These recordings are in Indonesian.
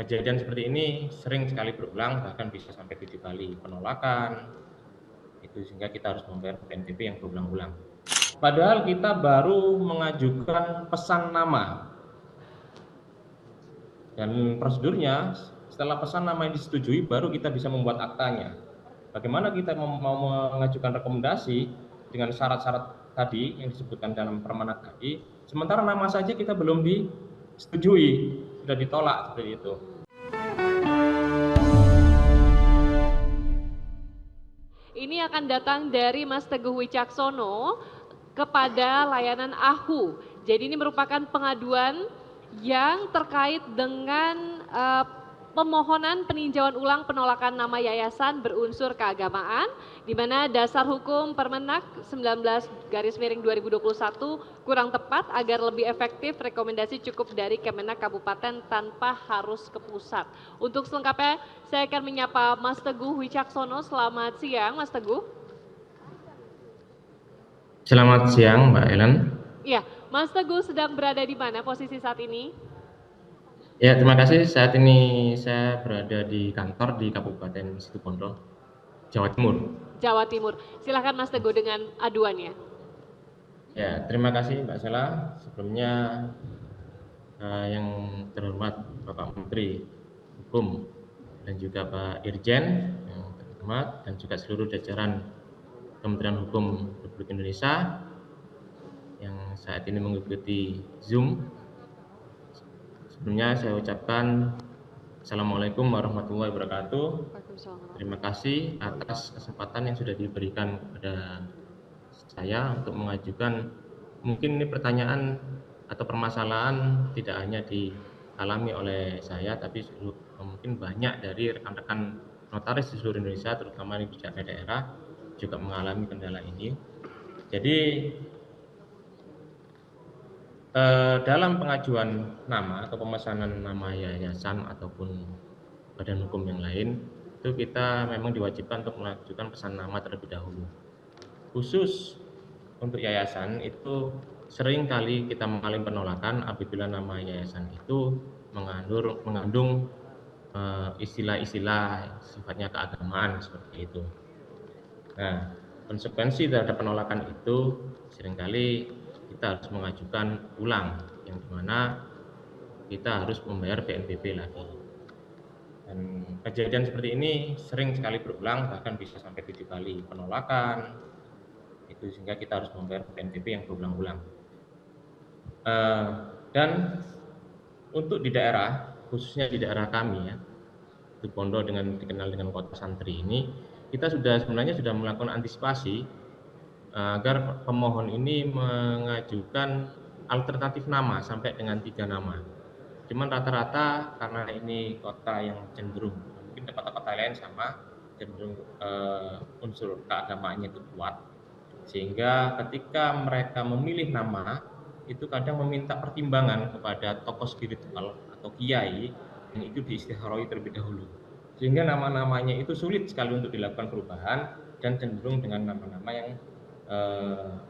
kejadian seperti ini sering sekali berulang, bahkan bisa sampai 7 kali penolakan, itu sehingga kita harus membayar PNBP yang berulang-ulang. Padahal kita baru mengajukan pesan nama, dan prosedurnya setelah pesan nama yang disetujui baru kita bisa membuat aktanya. Bagaimana kita mau mengajukan rekomendasi dengan syarat-syarat tadi yang disebutkan dalam Permenak tadi, sementara nama saja kita belum disetujui, sudah ditolak seperti itu. Ini akan datang dari Mas Teguh Wicaksono kepada layanan AHU. Jadi ini merupakan pengaduan yang terkait dengan pemohonan peninjauan ulang penolakan nama yayasan berunsur keagamaan, di mana dasar hukum Permenak 19/2021 kurang tepat. Agar lebih efektif, rekomendasi cukup dari Kemenak Kabupaten tanpa harus ke pusat. Untuk selengkapnya saya akan menyapa Mas Teguh Wicaksono. Selamat siang Mas Teguh. Selamat siang Mbak Ellen. Iya, Mas Teguh sedang berada di mana posisi saat ini? Ya, terima kasih. Saat ini saya berada di kantor di Kabupaten Situbondo, Jawa Timur. Jawa Timur. Silakan Mas Teguh dengan aduannya. Ya, terima kasih Mbak Sela. Sebelumnya yang terhormat Bapak Menteri Hukum dan juga Pak Irjen yang terhormat, dan juga seluruh jajaran Kementerian Hukum Republik Indonesia yang saat ini mengikuti Zoom. Sebelumnya saya ucapkan Assalamualaikum warahmatullahi wabarakatuh. Terima kasih atas kesempatan yang sudah diberikan kepada saya untuk mengajukan, mungkin ini pertanyaan atau permasalahan tidak hanya dialami oleh saya, tapi mungkin banyak dari rekan-rekan notaris di seluruh Indonesia, terutama di daerah juga mengalami kendala ini. Jadi dalam pengajuan nama atau pemesanan nama yayasan ataupun badan hukum yang lain, itu kita memang diwajibkan untuk mengajukan pesan nama terlebih dahulu. Khusus untuk yayasan itu sering kali kita mengalami penolakan apabila nama yayasan itu mengandung istilah-istilah sifatnya keagamaan seperti itu. Nah, konsekuensi terhadap penolakan itu seringkali kita harus mengajukan ulang, yang dimana kita harus membayar PNBP lagi. Dan kejadian seperti ini sering sekali berulang, bahkan bisa sampai 7 kali penolakan, itu sehingga kita harus membayar PNBP yang berulang-ulang. Dan untuk di daerah, khususnya di daerah kami ya, Situbondo dikenal dengan kota santri ini, kita sebenarnya sudah melakukan antisipasi agar pemohon ini mengajukan alternatif nama sampai dengan 3 nama. Cuman rata-rata karena ini kota yang cenderung, mungkin kota-kota lain sama, cenderung unsur keagamaannya itu kuat, sehingga ketika mereka memilih nama itu kadang meminta pertimbangan kepada tokoh spiritual atau kiai yang itu diistikharoi terlebih dahulu, sehingga nama-namanya itu sulit sekali untuk dilakukan perubahan dan cenderung dengan nama-nama yang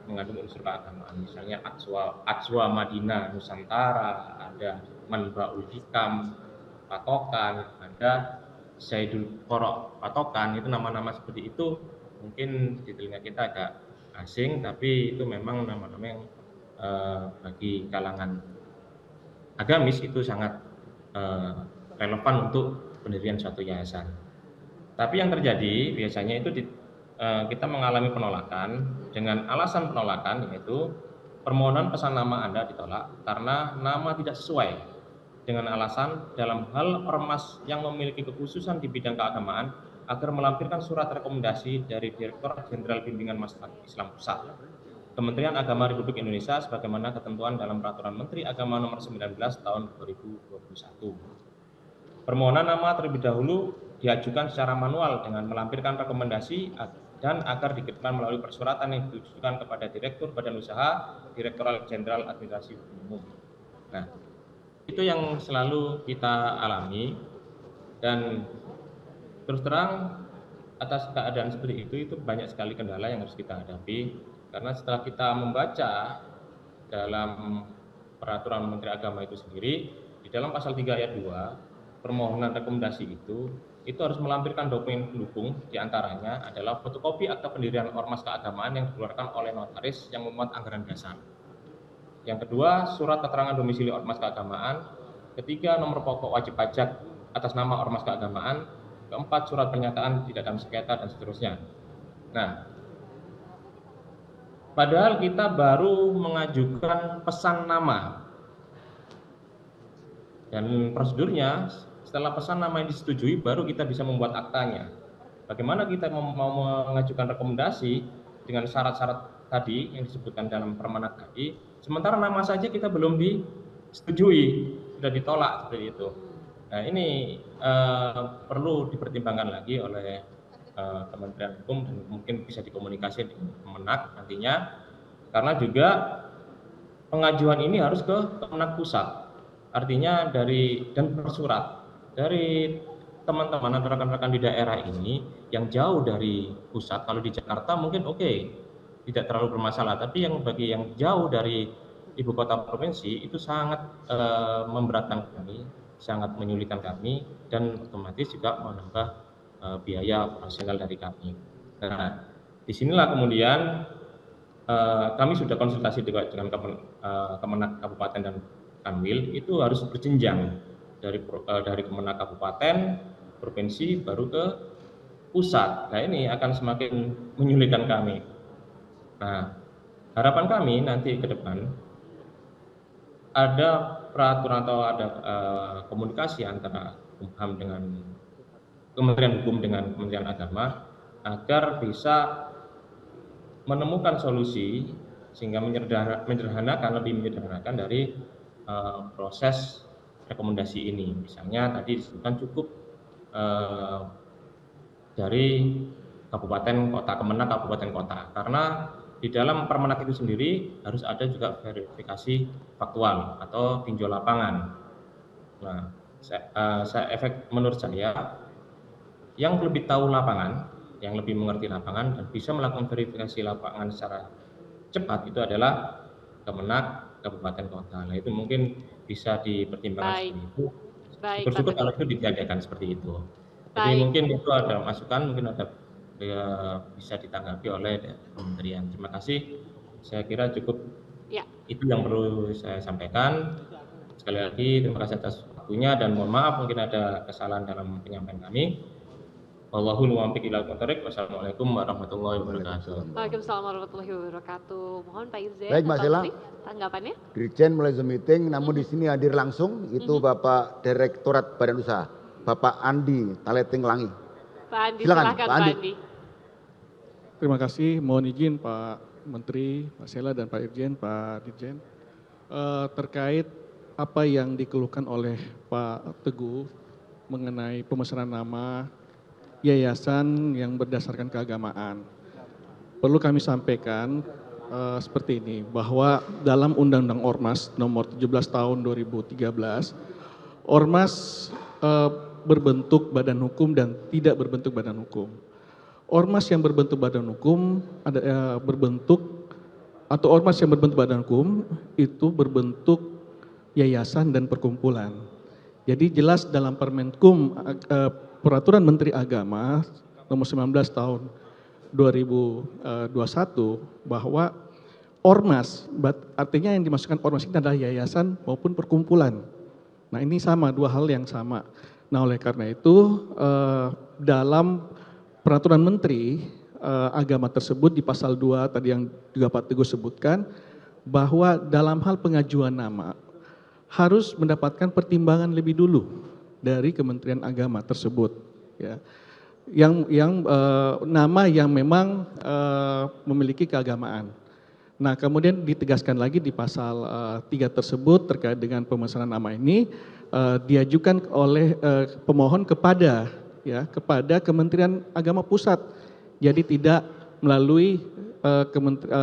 mengandung unsur keagamaan. Misalnya Atswa Madinah Nusantara, ada Manbaul Hikam Patokan, ada Saidul Korok Patokan. Itu nama-nama seperti itu mungkin di telinga kita agak asing, tapi itu memang nama-nama yang bagi kalangan agamis itu sangat relevan untuk pendirian suatu yayasan. Tapi yang terjadi biasanya itu kita mengalami penolakan dengan alasan penolakan, yaitu permohonan pesan nama Anda ditolak karena nama tidak sesuai dengan alasan dalam hal ormas yang memiliki kekhususan di bidang keagamaan agar melampirkan surat rekomendasi dari Direktorat Jenderal Bimbingan Masyarakat Islam Pusat, Kementerian Agama Republik Indonesia sebagaimana ketentuan dalam Peraturan Menteri Agama Nomor 19 Tahun 2021. Permohonan nama terlebih dahulu diajukan secara manual dengan melampirkan rekomendasi dan agar dikirimkan melalui persuratan yang ditujukan kepada Direktur Badan Usaha Direktorat Jenderal Administrasi Umum. Nah, itu yang selalu kita alami, dan terus terang atas keadaan seperti itu banyak sekali kendala yang harus kita hadapi, karena setelah kita membaca dalam Peraturan Menteri Agama itu sendiri, di dalam pasal 3 ayat 2, permohonan rekomendasi itu harus melampirkan dokumen pendukung, diantaranya adalah fotokopi akta pendirian ormas keagamaan yang dikeluarkan oleh notaris yang memuat anggaran dasar. Yang kedua, surat keterangan domisili ormas keagamaan. Ketiga, nomor pokok wajib pajak atas nama ormas keagamaan. Keempat, surat pernyataan tidak dalam sengketa dan seterusnya. Nah, padahal kita baru mengajukan pesan nama. Dan prosedurnya setelah pesan nama yang disetujui baru kita bisa membuat aktanya. Bagaimana kita mau mengajukan rekomendasi dengan syarat-syarat tadi yang disebutkan dalam Permenak tadi, sementara nama saja kita belum disetujui, sudah ditolak seperti itu. Nah, ini perlu dipertimbangkan lagi oleh Kementerian Hukum dan mungkin bisa dikomunikasi dengan Kemenak nantinya, karena juga pengajuan ini harus ke Kemenak Pusat. Artinya dan bersurat dari teman-teman atau rekan-rekan di daerah ini yang jauh dari pusat. Kalau di Jakarta mungkin oke, tidak terlalu bermasalah, tapi bagi yang jauh dari ibu kota provinsi itu sangat memberatkan kami, sangat menyulitkan kami, dan otomatis juga menambah biaya operasional dari kami. Nah, disinilah kemudian kami sudah konsultasi dengan Kemenak Kabupaten dan Kanwil, itu harus berjenjang dari Kemenak Kabupaten, provinsi, baru ke pusat. Nah, ini akan semakin menyulitkan kami. Nah, harapan kami nanti ke depan ada peraturan atau ada komunikasi antara Kumham dengan Kementerian Hukum dengan Kementerian Agama agar bisa menemukan solusi sehingga lebih menyederhanakan dari proses rekomendasi ini. Misalnya tadi disebutkan cukup dari kabupaten kota, Kemenak kabupaten kota, karena di dalam Permenak itu sendiri harus ada juga verifikasi faktual atau tinjau lapangan. Nah, menurut saya yang lebih tahu lapangan, yang lebih mengerti lapangan dan bisa melakukan verifikasi lapangan secara cepat itu adalah Kemenak kabupaten kota. Nah, itu mungkin bisa dipertimbangkan seperti itu. Bersyukur kalau itu ditiadakan seperti itu. Jadi mungkin itu ada masukan, mungkin ada bisa ditanggapi oleh kementerian. Terima kasih. Saya kira cukup. Ya. Itu yang perlu saya sampaikan. Sekali lagi terima kasih atas waktunya dan mohon maaf mungkin ada kesalahan dalam penyampaian kami. Wallahul muwaffiq ila aqwamit. Wassalamualaikum warahmatullahi wabarakatuh. Waalaikumsalam warahmatullahi wabarakatuh. Mohon Pak Irjen. Baik, Mbak Sela. Tanggapannya? Dirjen mulai Zoom meeting, namun di sini hadir langsung itu Bapak Direktorat Badan Usaha, Bapak Andi Taleting Langi. Pak Andi, silakan Pak Andi. Terima kasih. Mohon izin Pak Menteri, Pak Sela dan Pak Irjen, Pak Dirjen, terkait apa yang dikeluhkan oleh Pak Teguh mengenai pemesanan nama yayasan yang berdasarkan keagamaan. Perlu kami sampaikan seperti ini, bahwa dalam Undang-Undang Ormas nomor 17 tahun 2013, Ormas berbentuk badan hukum dan tidak berbentuk badan hukum. Ormas yang berbentuk badan hukum ormas yang berbentuk badan hukum itu berbentuk yayasan dan perkumpulan. Jadi jelas dalam Permenkum Peraturan Menteri Agama nomor 19 tahun 2021 bahwa ormas, artinya yang dimasukkan ormas ini adalah yayasan maupun perkumpulan. Nah, ini sama, dua hal yang sama. Nah, oleh karena itu dalam Peraturan Menteri Agama tersebut di pasal 2 tadi yang juga Pak Teguh sebutkan, bahwa dalam hal pengajuan nama harus mendapatkan pertimbangan lebih dulu dari Kementerian Agama tersebut, ya, yang nama yang memang memiliki keagamaan. Nah, kemudian ditegaskan lagi di pasal 3 tersebut terkait dengan pemesanan nama ini diajukan oleh pemohon kepada Kementerian Agama Pusat. Jadi tidak melalui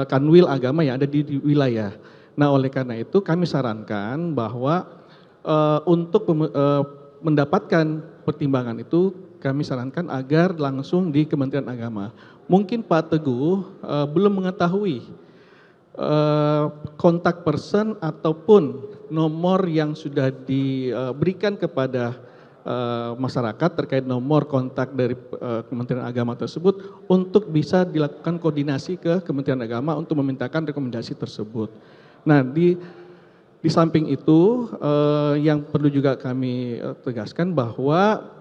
Kanwil Agama yang ada di wilayah. Nah, oleh karena itu kami sarankan bahwa untuk mendapatkan pertimbangan itu kami sarankan agar langsung di Kementerian Agama. Mungkin Pak Teguh belum mengetahui kontak person ataupun nomor yang sudah diberikan kepada masyarakat terkait nomor kontak dari Kementerian Agama tersebut untuk bisa dilakukan koordinasi ke Kementerian Agama untuk memintakan rekomendasi tersebut. Nah, di samping itu yang perlu juga kami tegaskan bahwa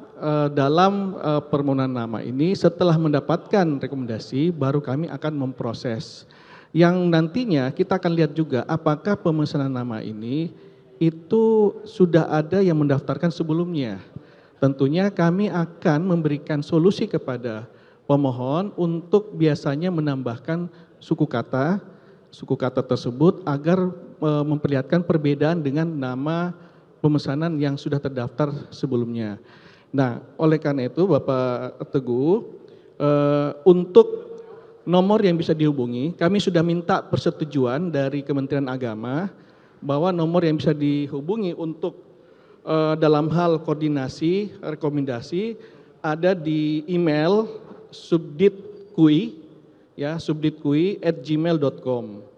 dalam permohonan nama ini setelah mendapatkan rekomendasi baru kami akan memproses. Yang nantinya kita akan lihat juga apakah pemesanan nama ini itu sudah ada yang mendaftarkan sebelumnya. Tentunya kami akan memberikan solusi kepada pemohon untuk biasanya menambahkan suku kata tersebut agar memperlihatkan perbedaan dengan nama pemesanan yang sudah terdaftar sebelumnya. Nah, oleh karena itu Bapak Teguh, untuk nomor yang bisa dihubungi, kami sudah minta persetujuan dari Kementerian Agama bahwa nomor yang bisa dihubungi untuk dalam hal koordinasi, rekomendasi ada di email subditkui ya, subditkui@gmail.com.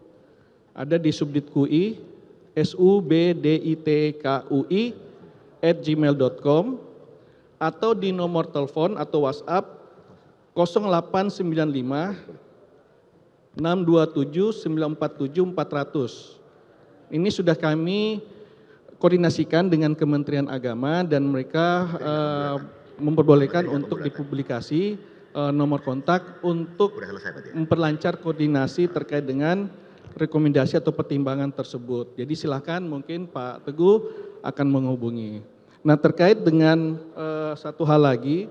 Ada di subditkui subditkui@gmail.com atau di nomor telepon atau WhatsApp 0895 627 947 400. Ini sudah kami koordinasikan dengan Kementerian Agama dan mereka memperbolehkan untuk dipublikasi nomor kontak untuk memperlancar koordinasi terkait dengan rekomendasi atau pertimbangan tersebut. Jadi silakan mungkin Pak Teguh akan menghubungi. Nah, terkait dengan satu hal lagi,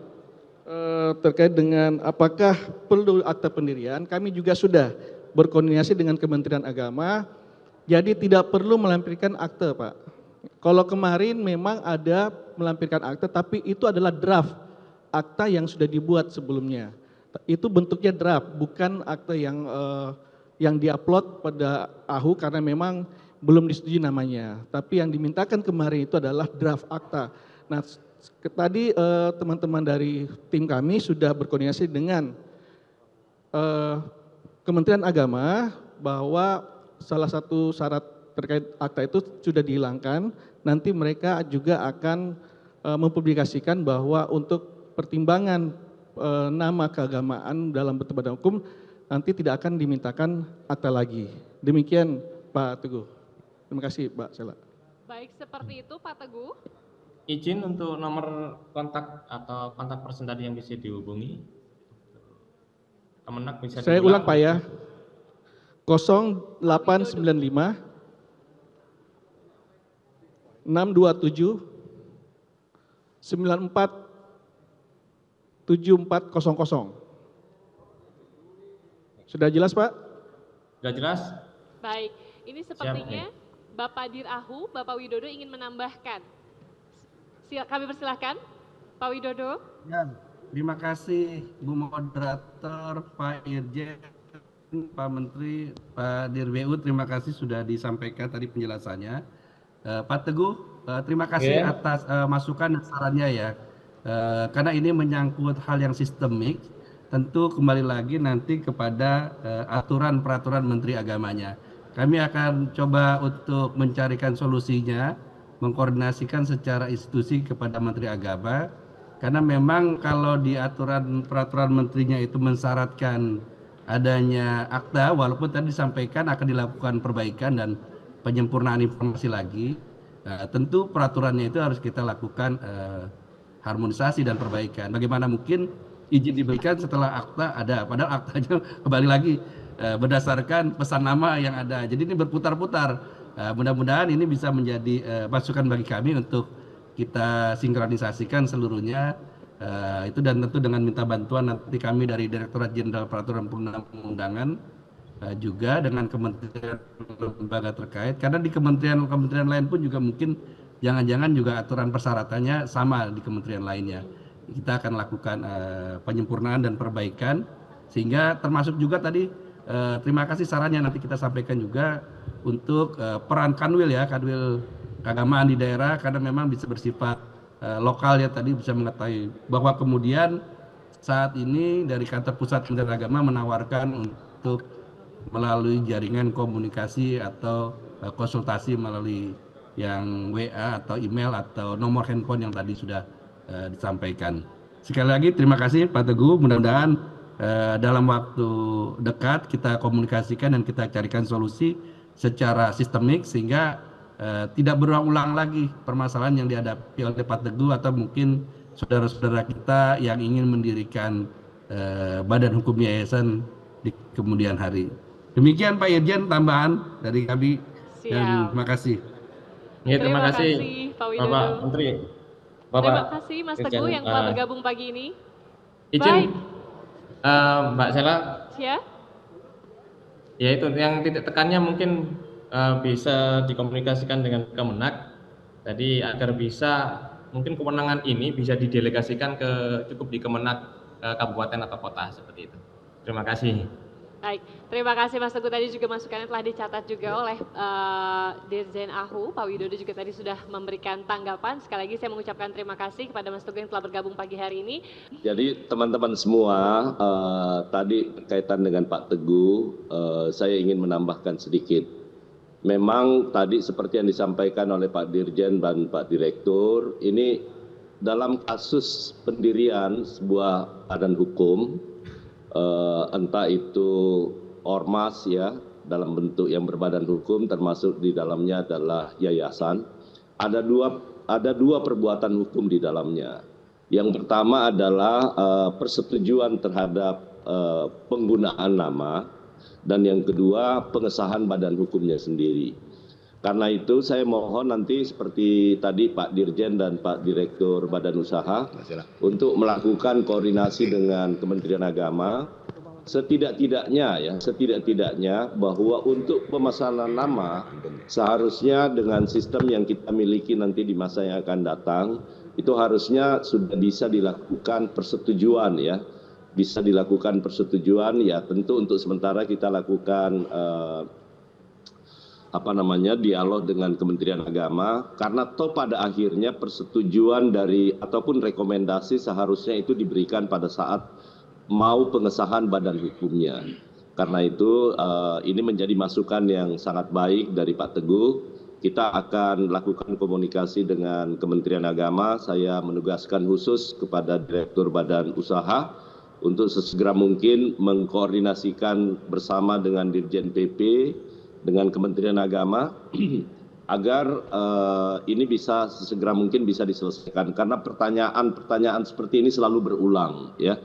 terkait dengan apakah perlu akta pendirian, kami juga sudah berkoordinasi dengan Kementerian Agama, jadi tidak perlu melampirkan akte, Pak. Kalau kemarin memang ada melampirkan akte, tapi itu adalah draft akta yang sudah dibuat sebelumnya. Itu bentuknya draft, bukan akte yang diupload pada AHU karena memang belum disetujui namanya. Tapi yang dimintakan kemarin itu adalah draft akta. Nah, tadi teman-teman dari tim kami sudah berkoordinasi dengan Kementerian Agama bahwa salah satu syarat terkait akta itu sudah dihilangkan. Nanti mereka juga akan mempublikasikan bahwa untuk pertimbangan nama keagamaan dalam bentuk badan hukum nanti tidak akan dimintakan akta lagi. Demikian Pak Teguh. Terima kasih Pak Sela. Baik, seperti itu Pak Teguh. Izin untuk nomor kontak atau kontak person tadi yang bisa dihubungi. Kemenak bisa Saya ulang Pak ya. 0895 627 94 7400. Sudah jelas Pak? Sudah jelas? Baik, ini sepertinya Bapak Dir AHU, Bapak Widodo ingin menambahkan. Kami persilahkan, Pak Widodo. Ya, terima kasih Bu Moderator, Pak Irjen, Pak Menteri, Pak Dirwu, terima kasih sudah disampaikan tadi penjelasannya. Pak Teguh, terima kasih atas masukan dan sarannya ya. Karena ini menyangkut hal yang sistemik, tentu kembali lagi nanti kepada aturan peraturan Menteri Agamanya. Kami akan coba untuk mencarikan solusinya, mengkoordinasikan secara institusi kepada Menteri Agama, karena memang kalau di aturan peraturan menterinya itu mensyaratkan adanya akta, walaupun tadi disampaikan akan dilakukan perbaikan dan penyempurnaan informasi lagi, tentu peraturannya itu harus kita lakukan harmonisasi dan perbaikan. Bagaimana mungkin izin diberikan setelah akta ada, padahal aktanya kembali lagi berdasarkan pesan nama yang ada. Jadi ini berputar-putar. Mudah-mudahan ini bisa menjadi masukan bagi kami untuk kita sinkronisasikan seluruhnya. Itu dan tentu dengan minta bantuan nanti kami dari Direktorat Jenderal Peraturan Perundang-undangan juga dengan kementerian lembaga terkait, karena di kementerian lain pun juga mungkin jangan-jangan juga aturan persyaratannya sama di kementerian lainnya. Kita akan lakukan penyempurnaan dan perbaikan, sehingga termasuk juga tadi terima kasih sarannya nanti kita sampaikan juga untuk peran Kanwil ya, Kanwil keagamaan di daerah, karena memang bisa bersifat lokal ya, tadi bisa mengetahui bahwa kemudian saat ini dari kantor pusat Kementerian Agama menawarkan untuk melalui jaringan komunikasi atau konsultasi melalui yang WA atau email atau nomor handphone yang tadi sudah disampaikan. Sekali lagi terima kasih Pak Teguh, mudah-mudahan dalam waktu dekat kita komunikasikan dan kita carikan solusi secara sistemik sehingga tidak berulang-ulang lagi permasalahan yang dihadapi oleh Pak Teguh atau mungkin saudara-saudara kita yang ingin mendirikan badan hukum yayasan di kemudian hari. Demikian Pak Irjen tambahan dari kami. Dan terima kasih. Ya, terima kasih Pak Widodo. Bapak Menteri. Terima kasih Mas Irjen, Teguh yang telah bergabung pagi ini. Izin Mbak Sela. Ya. Ya itu yang titik tekannya mungkin bisa dikomunikasikan dengan Kemenak. Tadi agar bisa mungkin kewenangan ini bisa didelegasikan cukup di Kemenak kabupaten atau kota seperti itu. Terima kasih. Baik, terima kasih Mas Teguh. Tadi juga masukannya telah dicatat juga oleh Dirjen AHU. Pak Widodo juga tadi sudah memberikan tanggapan. Sekali lagi saya mengucapkan terima kasih kepada Mas Teguh yang telah bergabung pagi hari ini. Jadi teman-teman semua, tadi berkaitan dengan Pak Teguh, saya ingin menambahkan sedikit. Memang tadi seperti yang disampaikan oleh Pak Dirjen dan Pak Direktur, ini dalam kasus pendirian sebuah badan hukum, entah itu ormas ya dalam bentuk yang berbadan hukum, termasuk di dalamnya adalah yayasan, ada dua perbuatan hukum di dalamnya. Yang pertama adalah persetujuan terhadap penggunaan nama, dan yang kedua pengesahan badan hukumnya sendiri. Karena itu saya mohon nanti seperti tadi Pak Dirjen dan Pak Direktur Badan Usaha untuk melakukan koordinasi dengan Kementerian Agama, setidak-tidaknya bahwa untuk pemesanan nama seharusnya dengan sistem yang kita miliki nanti di masa yang akan datang, itu harusnya sudah bisa dilakukan persetujuan ya. Bisa dilakukan persetujuan ya, tentu untuk sementara kita lakukan dialog dengan Kementerian Agama, karena toh pada akhirnya persetujuan dari ataupun rekomendasi seharusnya itu diberikan pada saat mau pengesahan badan hukumnya. Karena itu ini menjadi masukan yang sangat baik dari Pak Teguh. Kita akan lakukan komunikasi dengan Kementerian Agama. Saya menugaskan khusus kepada Direktur Badan Usaha untuk sesegera mungkin mengkoordinasikan bersama dengan Dirjen PP, dengan Kementerian Agama, agar ini bisa sesegera mungkin bisa diselesaikan. Karena pertanyaan-pertanyaan seperti ini selalu berulang, ya.